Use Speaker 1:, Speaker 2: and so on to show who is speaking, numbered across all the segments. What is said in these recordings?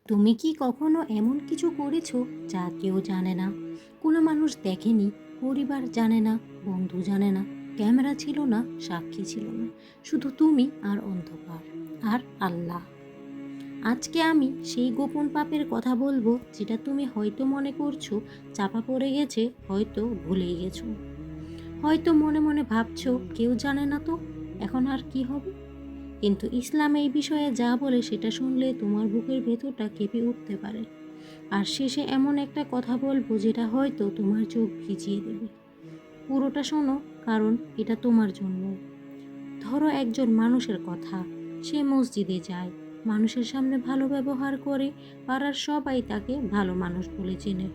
Speaker 1: তুমি কি কখনো এমন কিছু করেছো যা কেউ জানে না? কোনো মানুষ দেখেনি, পরিবার জানে না, বন্ধু জানে না, ক্যামেরা ছিল না, সাক্ষী ছিল না, শুধু তুমি আর অন্ধকার আর আল্লাহ। আজকে আমি সেই গোপন পাপের কথা বলবো, যেটা তুমি হয়তো মনে করছো চাপা পড়ে গেছে, হয়তো ভুলেই গেছো, হয়তো মনে মনে ভাবছো কেউ জানে না তো এখন আর কি হবে। কিন্তু ইসলাম এই বিষয়ে যা বলে সেটা শুনলে তোমার বুকের ভেতরটা কেঁপে উঠতে পারে। আর শেষে এমন একটা কথা বলবো যেটা হয়তো তোমার চোখ ভিজিয়ে দেবে। পুরোটা শোনো, কারণ এটা তোমার জন্য। ধরো একজন মানুষের কথা, সে মসজিদে যায়, মানুষের সামনে ভালো ব্যবহার করে, পাড়ার সবাই তাকে ভালো মানুষ বলে চেনে।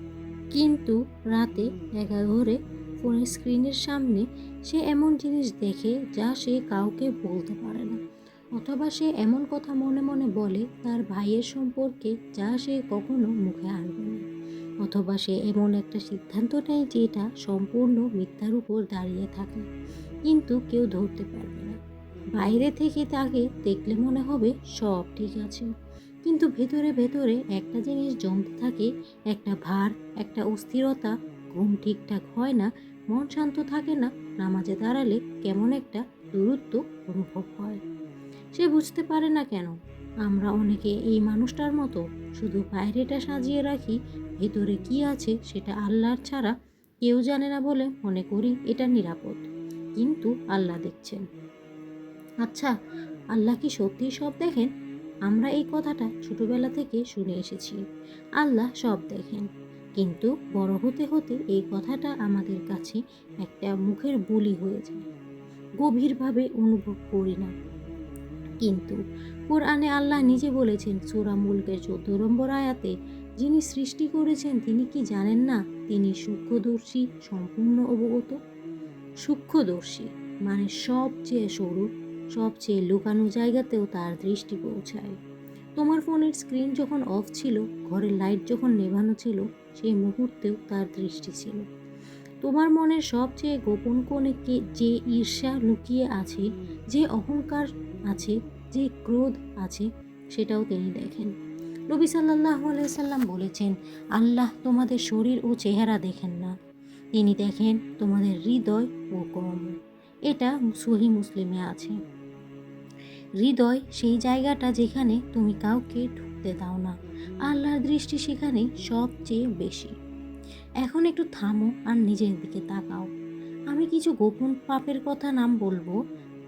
Speaker 1: কিন্তু রাতে একা ঘরে ফোনের স্ক্রিনের সামনে সে এমন জিনিস দেখে যা সে কাউকে বলতে পারে না, অথবা সে এমন কথা মনে মনে বলে তার ভাইয়ের সম্পর্কে যা সে কখনো মুখে আনবে না, অথবা সে এমন একটা সিদ্ধান্ত নেয় যেটা সম্পূর্ণ মিথ্যার উপর দাঁড়িয়ে থাকে, কিন্তু কেউ ধরতে পারবে না। বাইরে থেকে তাকে দেখলে মনে হবে সব ঠিক আছে, কিন্তু ভেতরে ভেতরে একটা জিনিস জমতে থাকে, একটা ভার, একটা অস্থিরতা। ঘুম ঠিকঠাক হয় না, মন শান্ত থাকে না, নামাজে দাঁড়ালে কেমন একটা দূরত্ব অনুভব হয়। সে বুঝতে পারে না কেন আমরা অনেকে এই মানুষটার মতো শুধু বাইরেটা সাজিয়ে রাখি, ভেতরে কি আছে সেটা আল্লাহর ছাড়া কেউ জানে না বলে মনে করি এটা নিরাপদ। কিন্তু আল্লাহ দেখছেন। আচ্ছা, আল্লাহ কি সত্যিই সব দেখেন? আমরা এই কথাটা ছোটবেলা থেকে শুনে এসেছি, আল্লাহ সব দেখেন। কিন্তু বড় হতে হতে এই কথাটা আমাদের কাছে একটা মুখের বুলি হয়ে যায়, গভীরভাবে অনুভব করি না। কিন্তু কোরআনে আল্লাহ নিজে বলেছেন সূরা মুলকের 14 নম্বর আয়াতে, যিনি সৃষ্টি করেছেন তিনি কি জানেন না? তিনি সূক্ষ্মদর্শী, সম্পূর্ণ অবগত। সূক্ষ্মদর্শী মানে সবচেয়ে সরু, সবচেয়ে লুকানো জায়গাতেও তার দৃষ্টি পৌঁছায়। তোমার ফোনের স্ক্রিন যখন অফ ছিল, ঘরের লাইট যখন নেভানো ছিল, সেই মুহূর্তেও তার দৃষ্টি ছিল। তোমার মনের সবচেয়ে গোপন কোণে যে ঈর্ষা লুকিয়ে আছে, যে অহংকার আছে, যে ক্রোধ আছে, সেটাও তিনি দেখেন। নবী সাল্লাল্লাহু আলাইহি সাল্লাম বলেছেন, আল্লাহ তোমাদের শরীর ও চেহারা দেখেন না, তিনি দেখেন তোমাদের হৃদয় ও কর্ম। এটা সহিহ মুসলিমে আছে। হৃদয় সেই জায়গাটা যেখানে তুমি কাউকে ঢুকতে দাও না, আল্লাহর দৃষ্টি সেখানে সবচেয়ে বেশি। এখন একটু থামো আর নিজের দিকে তাকাও। আমি কিছু গোপন পাপের কথা নাম বলবো,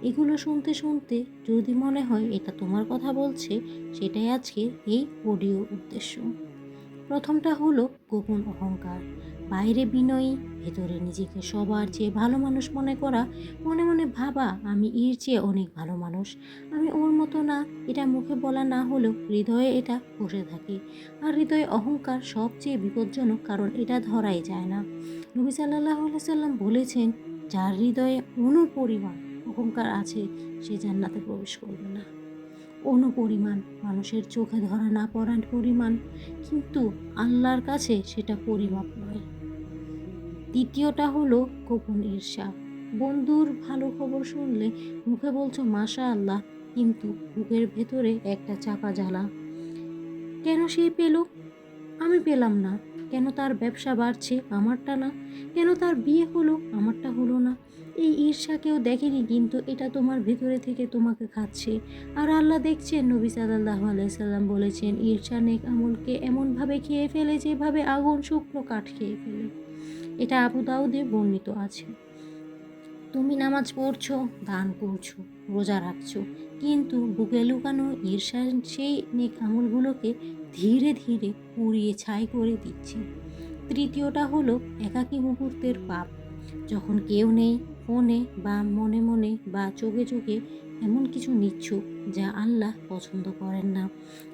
Speaker 1: এগুলো শুনতে শুনতে যদি মনে হয় এটা তোমার কথা বলছে, সেটাই আজকের এই অডিওর উদ্দেশ্য। প্রথমটা হলো গোপন অহংকার। বাইরে বিনয়ী, ভেতরে নিজেকে সবার চেয়ে ভালো মানুষ মনে করা। মনে মনে ভাবা আমি এর চেয়ে অনেক ভালো মানুষ, আমি ওর মতো না। এটা মুখে বলা না হলেও হৃদয়ে এটা বসে থাকে। আর হৃদয়ে অহংকার সবচেয়ে বিপজ্জনক, কারণ এটা ধরাই যায় না। নবী সাল্লাল্লাহু আলাইহি সাল্লাম বলেছেন, যার হৃদয়ে অনুপরিমাণ অহংকার আছে সে জান্নাতে প্রবেশ করবে না। অনুপরিমাণ মানুষের চোখে ধরা না পড়ার পরিমাণ, কিন্তু আল্লাহর কাছে সেটা পরিমাপ নয়। দ্বিতীয়টা হলো গোপন ঈর্ষা। বন্ধুর ভালো খবর শুনলে মুখে বলছো মাশা আল্লাহ, কিন্তু বুকের ভেতরে একটা চাপা জ্বালা। কেন সে পেল, আমি পেলাম না? কেন তার ব্যবসা বাড়ছে, আমারটা না? কেন তার বিয়ে হলো, আমারটা হলো না? এই ঈর্ষা কেউ দেখেনি, কিন্তু এটা তোমার ভেতরে থেকে তোমাকে খাচ্ছে। আর আল্লাহ দেখছেন। নবী সাল্লাল্লাহু আলাইহি সাল্লাম বলেছেন, ঈর্ষা নেক আমলকে এমনভাবে খেয়ে ফেলে যেভাবে আগুন শুকনো কাঠ খেয়ে ফেলে। এটা আবু দাউদে বর্ণিত আছে। তুমি নামাজ পড়ছো, দান করছো, রোজা রাখছো, কিন্তু বুকে লুকানো ঈর্ষা সেই নেক আমলগুলোকে ধীরে ধীরে পুড়িয়ে ছাই করে দিচ্ছে। তৃতীয়টা হলো একাকী মুহূর্তের পাপ। যখন কেউ নেই, ফোনে বা মনে মনে বা চোখে চোখে এমন কিছু নিচ্ছ যা আল্লাহ পছন্দ করেন না।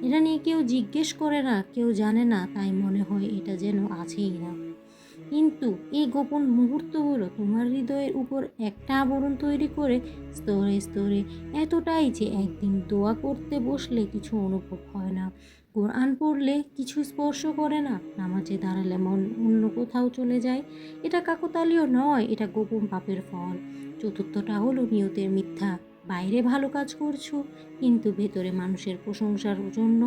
Speaker 1: এটা নিয়ে কেউ জিজ্ঞেস করে না, কেউ জানে না, তাই মনে হয় এটা যেন আছেই না। কিন্তু এই গোপন মুহূর্তগুলো তোমার হৃদয়ের উপর একটা আবরণ তৈরি করে স্তরে স্তরে, এতটাই যে একদিন দোয়া করতে বসলে কিছু অনুভব হয় না, কোরআন পড়লে কিছু স্পর্শ করে না, নামাজে দাঁড়ালে মন অন্য কোথাও চলে যায়। এটা কাকতালীয় নয়, এটা গোপন পাপের ফল। চতুর্থটা হলো নিয়তের মিথ্যা। বাইরে ভালো কাজ করছো, কিন্তু ভেতরে মানুষের প্রশংসার জন্য,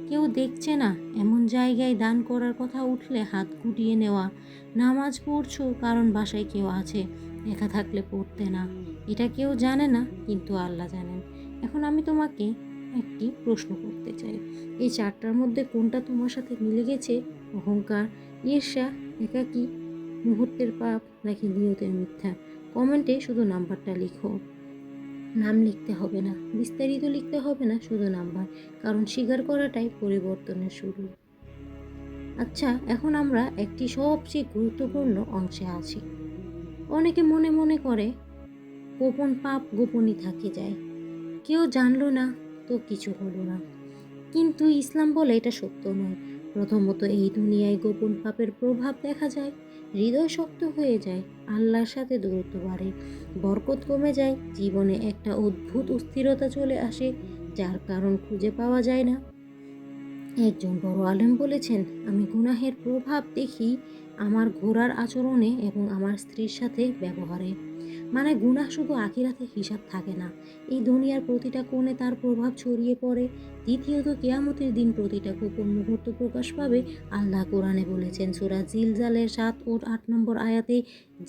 Speaker 1: কেউ দেখছে না এমন জায়গায় দান করার কথা উঠলে হাত গুটিয়ে নেওয়া, নামাজ পড়ছো কারণ বাসায় কেউ আছে, একা থাকলে পড়তে না, এটা কেউ জানে না কিন্তু আল্লাহ জানেন। এখন আমি তোমাকে একটি প্রশ্ন করতে চাই, এই চারটার মধ্যে কোনটা তোমার সাথে মিলে গেছে? অহংকার, ঈর্ষা, একাকী, মুহূর্তের পাপ নাকি নিয়তের মিথ্যা? কমেন্টে শুধু নাম্বারটা লিখো। নাম লিখতে হবে না, বিস্তারিত লিখতে হবে না, শুধু নাম্বার, কারণ স্বীকার করাটাই পরিবর্তনের শুরু। আচ্ছা, এখন আমরা একটি সবচেয়ে গুরুত্বপূর্ণ অংশে আছি। অনেকে মনে মনে করে গোপন পাপ গোপনই থাকে যায়, কেউ জানলো না তো কিছু হলো না। কিন্তু ইসলাম বলে এটা সত্য নয়। প্রথমত, এই দুনিয়ায় গোপন পাপের প্রভাব দেখা যায়, হৃদয় শক্ত হয়ে যায়, আল্লাহর সাথে দূরত্ব বাড়ে, বরকত কমে যায়, জীবনে একটা অদ্ভুত অস্থিরতা চলে আসে যার কারণ খুঁজে পাওয়া যায় না। একজন বড় আলেম বলেছেন, আমি গুনাহের প্রভাব দেখি আমার ঘোড়ার আচরণে এবং আমার স্ত্রীর সাথে ব্যবহারে। মানে গুনাহ শুধু আখিরাতে হিসাব থাকে না, এই দুনিয়ার প্রতিটা কোণে তার প্রভাব ছড়িয়ে পড়ে। দ্বিতীয়ত, কিয়ামতের দিন প্রতিটা গোপন মুহূর্ত প্রকাশ পাবে। আল্লাহ কোরআনে বলেছেন সূরা জিলজালের 7 ও 8 নম্বর আয়াতে,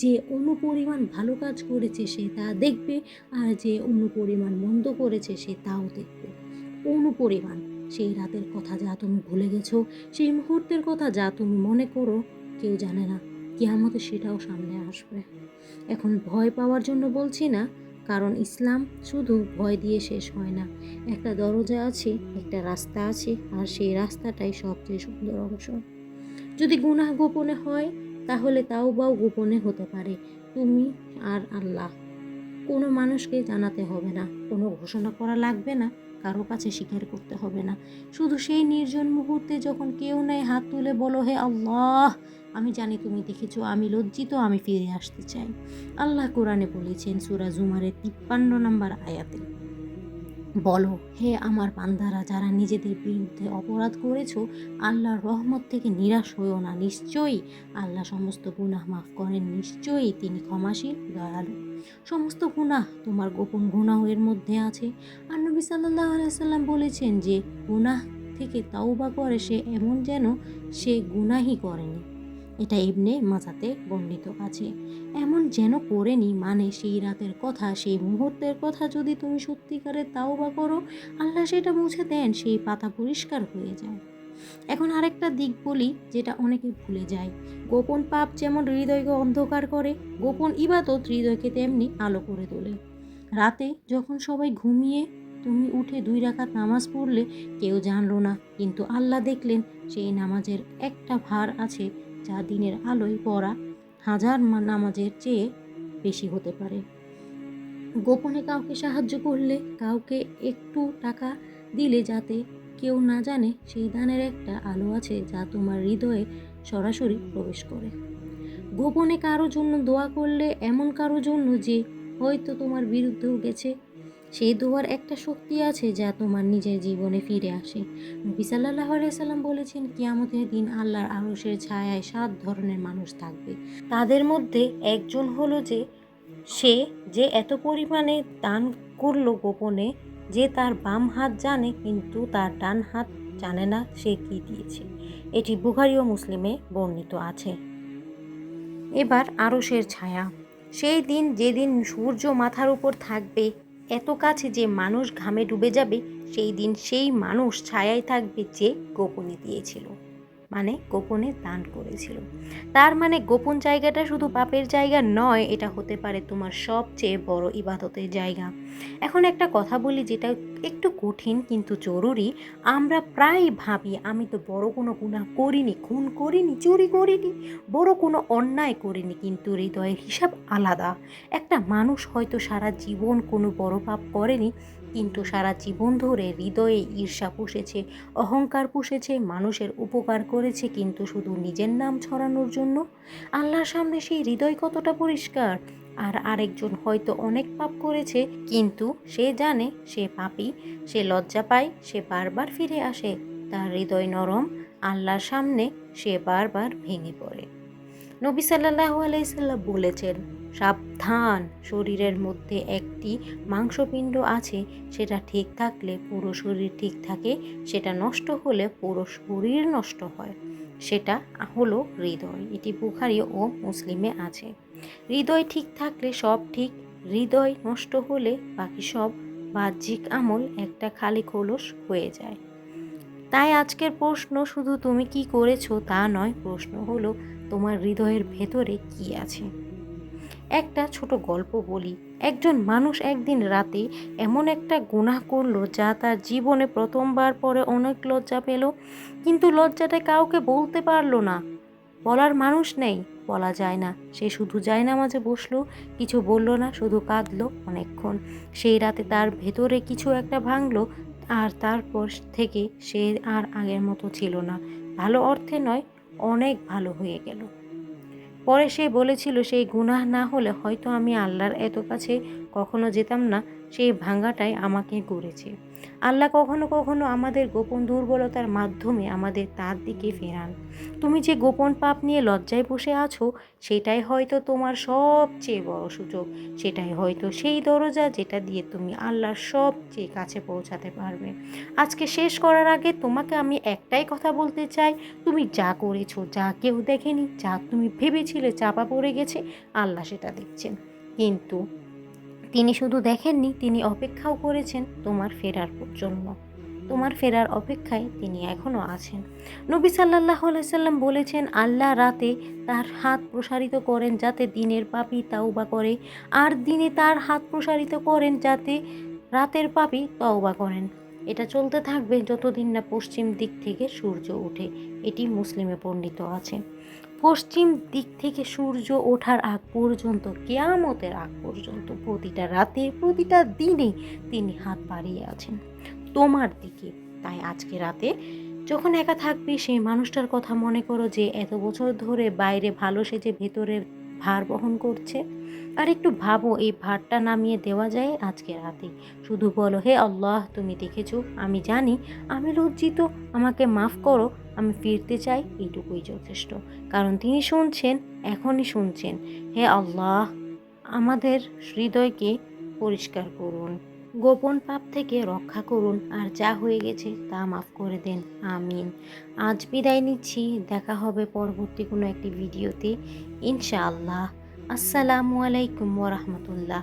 Speaker 1: যে অনুপরিমাণ ভালো কাজ করেছে সে তা দেখবে, আর যে অনুপরিমাণ মন্দ করেছে সে তাও দেখবে। অনুপরিমাণ, সেই রাতের কথা যা তুমি ভুলে গেছো, সেই মুহূর্তের কথা যা তুমি মনে করো, কেউ জানে না কিয়ামতে সেটাও সামনে আসবে। এখন ভয় পাওয়ার জন্য বলছি না, কারণ ইসলাম শুধু ভয় দিয়ে শেষ হয় না। একটা দরজা আছে, একটা রাস্তা আছে, আর সেই রাস্তাটাই সবচেয়ে সুন্দর অংশ। যদি গুনাহ গোপনে হয় তাহলে তাওবাও গোপনে হতে পারে, তুমি আর আল্লাহ। কোনো মানুষকে জানাতে হবে না, কোনো ঘোষণা করা লাগবে না, কারো কাছে স্বীকার করতে হবে না। শুধু সেই নির্জন মুহূর্তে যখন কেউ নেই, হাত তুলে বলো, হে আল্লাহ, আমি জানি তুমি দেখেছো, আমি লজ্জিত, আমি ফিরে আসতে চাই। আল্লাহ কোরআনে বলেছেন সূরা জুমারের 53 নম্বর আয়াতে, বলো, হে আমার বান্দারা যারা নিজেদের বিরুদ্ধে অপরাধ করেছো, আল্লাহর রহমত থেকে নিরাশ হইও না, নিশ্চয়ই আল্লাহ সমস্ত গুনাহ মাফ করেন, নিশ্চয়ই তিনি ক্ষমাশীল দয়ালু। সমস্ত গুনাহ, তোমার গোপন গুনাহ এর মধ্যে আছে। আর নবী সাল্লাল্লাহু আলাইহি সাল্লাম বলেছেন যে গুনাহ থেকে তাওবা করে সে এমন যেন সে গুনাহই করেনি। এটা ইবনে মাজাতে বর্ণিত আছে। এমন যেন করেনি মানে সেই রাতের কথা, সেই মুহূর্তের কথা যদি তুমি সত্যিকারে তাওবা করো, আল্লাহ সেটা মুছে দেন, সেই পাতা পরিষ্কার হয়ে যায়। এখন আরেকটা দিক বলি যেটা অনেকে ভুলে যায়। গোপন পাপ যেমন হৃদয়কে অন্ধকার করে, গোপন ইবাদত হৃদয়কে তেমনি আলো করে তোলে। রাতে যখন সবাই ঘুমিয়ে তুমি উঠে 2 রাকাত নামাজ পড়লে, কেউ জানলো না কিন্তু আল্লাহ দেখলেন, সেই নামাজের একটা ভার আছে যা দিনের আলোয় পড়া হাজার নামাজের চেয়ে বেশি হতে পারে। গোপনে কাউকে সাহায্য করলে, কাউকে একটু টাকা দিলে যাতে কেউ না জানে, সেই দানের একটা আলো আছে যা তোমার হৃদয়ে সরাসরি প্রবেশ করে। গোপনে কারো জন্য দোয়া করলে, এমন কারো জন্য যে হয়তো তোমার বিরুদ্ধেও গেছে, সেই দোয়ার একটা শক্তি আছে যা তোমার নিজের জীবনে ফিরে আসে। নবী সাল্লাল্লাহু আলাইহি সাল্লাম বলেছেন, কিয়ামতের দিন আল্লাহর আরশের ছায়ায় 7 ধরনের মানুষ থাকবে। তাদের মধ্যে একজন হলো সে যে এত পরিমাণে দান করলো গোপনে, যে তার বাম হাত জানে কিন্তু তার ডান হাত জানে না সে কি দিয়েছে। এটি বুখারী ও মুসলিমে বর্ণিত আছে। এবার আরশের ছায়া, সেই দিন যেদিন সূর্য মাথার উপর থাকবে এত কাছে যে মানুষ ঘামে ডুবে যাবে, সেই দিন সেই মানুষ ছায়ায় থাকবে যে গোপনে দিয়েছিল, মানে গোপনে দান করেছিল। তার মানে গোপন জায়গাটা শুধু পাপের জায়গা নয়, এটা হতে পারে তোমার সবচেয়ে বড় ইবাদতের জায়গা। এখন একটা কথা বলি যেটা একটু কঠিন কিন্তু জরুরি। আমরা প্রায় ভাবি আমি তো বড় কোনো গুনাহ করিনি, খুন করিনি, চুরি করিনি, বড় কোনো অন্যায় করিনি, কিন্তু হৃদয়ের হিসাব আলাদা। একটা মানুষ হয়তো সারা জীবন কোনো বড় পাপ করেনি, কিন্তু সারা জীবন ধরে হৃদয়ে ঈর্ষা পুষেছে, অহংকার পুষেছে, মানুষের উপকার করেছে কিন্তু শুধু নিজের নাম ছড়ানোর জন্য। আল্লাহর সামনে সেই হৃদয় কতটা পরিষ্কার। আর আরেকজন হয়তো অনেক পাপ করেছে কিন্তু সে জানে সে পাপী, সে লজ্জা পায়, সে বারবার ফিরে আসে, তার হৃদয় নরম, আল্লাহর সামনে সে বারবার ভেঙে পড়ে। নবী সাল্লাল্লাহু আলাইহি সাল্লাম বলেছেন, সাবধান, শরীরের মধ্যে একটি মাংসপিণ্ড আছে, সেটা ঠিক থাকলে পুরো শরীর ঠিক থাকে, সেটা নষ্ট হলে পুরো শরীর নষ্ট হয়। সেটা হলো হৃদয়। এটি বুখারী ও মুসলিমে আছে। হৃদয় ঠিক থাকলে সব ঠিক, হৃদয় নষ্ট হলে বাকি সব বাহ্যিক আমল একটা খালি খোলস হয়ে যায়। তাই আজকের প্রশ্ন শুধু তুমি কি করেছো তা নয়, প্রশ্ন হলো তোমার হৃদয়ের ভেতরে কি আছে। একটা ছোট গল্প বলি। একজন মানুষ একদিন রাতে এমন একটা গুনাহ করলো যা তার জীবনে প্রথমবার পরে অনেক লজ্জা পেল, কিন্তু লজ্জাটা কাউকে বলতে পারলো না। বলার মানুষ নেই, বলা যায় না। সে শুধু জায়নামাজে বসলো, কিছু বলল না, শুধু কাঁদলো অনেকক্ষণ। সেই রাতে তার ভেতরে কিছু একটা ভাঙলো, আর তারপর থেকে সে আর আগের মতো ছিল না। ভালো অর্থে নয়, অনেক ভালো হয়ে গেল। পরে সে বলেছিল, সেই গুনাহ না হলে হয়তো আমি আল্লাহর এত কাছে কখনো যেতাম না। সেই ভাঙাটাই আমাকে গড়েছে। আল্লাহ কখনো কখনো আমাদের গোপন দুর্বলতার মাধ্যমে আমাদের তার দিকে ফেরান। তুমি যে গোপন পাপ নিয়ে লজ্জায় বসে আছো, সেটাই হয়তো তোমার সবচেয়ে বড় সুযোগ। সেটাই হয়তো সেই দরজা যেটা দিয়ে তুমি আল্লাহর সবচেয়ে কাছে পৌঁছাতে পারবে। আজকে শেষ করার আগে তোমাকে আমি একটাই কথা বলতে চাই, তুমি যা করেছো, যা কেউ দেখেনি, যা তুমি ভেবেছিলে চাপা পড়ে গেছে, আল্লাহ সেটা দেখছেন। কিন্তু তিনি শুধু দেখেননি, তিনি অপেক্ষাও করেছেন তোমার ফেরার জন্য। তোমার ফেরার অপেক্ষায় তিনি এখনও আছেন। নবী সাল্লাল্লাহু আলাইহি সাল্লাম বলেছেন, আল্লাহ রাতে তার হাত প্রসারিত করেন যাতে দিনের পাপী তাওবা করে, আর দিনে তার হাত প্রসারিত করেন যাতে রাতের পাপী তওবা করেন। এটা চলতে থাকবে যতদিন না পশ্চিম দিক থেকে সূর্য ওঠে। এটি মুসলিমে বর্ণিত আছে। পশ্চিম দিক থেকে সূর্য ওঠার আগ পর্যন্ত, কিয়ামতের আগ পর্যন্ত, প্রতিটা রাতে, প্রতিটা দিনে তিনি হাত বাড়িয়ে আছেন তোমার দিকে। তাই আজকে রাতে যখন একা থাকবি, সেই মানুষটার কথা মনে করো যে এত বছর ধরে বাইরে ভালো সেজে ভেতরে ভার বহন করছে। আর একটু ভাবো, এই ভারটা নামিয়ে দেওয়া যায় আজকে রাতে। শুধু বলো, হে আল্লাহ, তুমি দেখেছো, আমি জানি আমি লজ্জিত, আমাকে মাফ করো, আমি ফিরতে চাই। এইটুকুই যথেষ্ট, কারণ তিনি শুনছেন, এখনই শুনছেন। হে আল্লাহ, আমাদের হৃদয়কে পরিষ্কার করুন, গোপন পাপ থেকে রক্ষা করুন, আর যা হয়ে গেছে তা মাফ করে দেন। আমিন। আজ বিদায় নিচ্ছি, দেখা হবে পরবর্তী কোনো একটি ভিডিওতে ইনশাআল্লাহ। আসসালামু আলাইকুম ওয়া রাহমাতুল্লাহ।